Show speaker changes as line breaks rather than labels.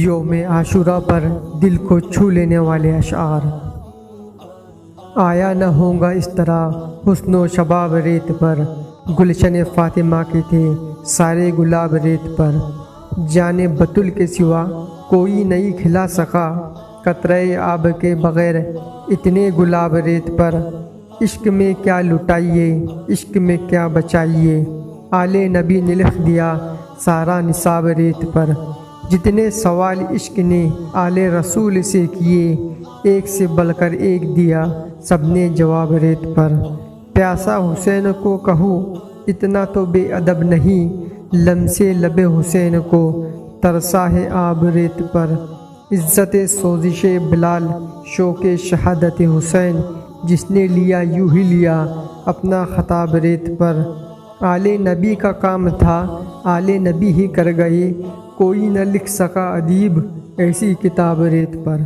یوم عاشورہ پر دل کو چھو لینے والے اشعار۔ آیا نہ ہوگا اس طرح حسن و شباب ریت پر، گلشن فاطمہ کے تھے سارے گلاب ریت پر۔ جانے بتل کے سوا کوئی نہیں کھلا سکا، قطرہ آب کے بغیر اتنے گلاب ریت پر۔ عشق میں کیا لٹائیے، عشق میں کیا بچائیے، آل نبی نے لکھ دیا سارا نصاب ریت پر۔ جتنے سوال عشق نے آل رسول سے کیے، ایک سے بڑھ کر ایک دیا سب نے جواب ریت پر۔ پیاسا حسین کو کہوں اتنا تو بے ادب نہیں، لمسے لب حسین کو ترسا ہے آب ریت پر۔ عزت سوزش بلال شوق شہادت حسین، جس نے لیا یوں ہی لیا اپنا خطاب ریت پر۔ آل نبی کا کام تھا آل نبی ہی کر گئے، کوئی نہ لکھ سکا ادیب ایسی کتاب ریت پر۔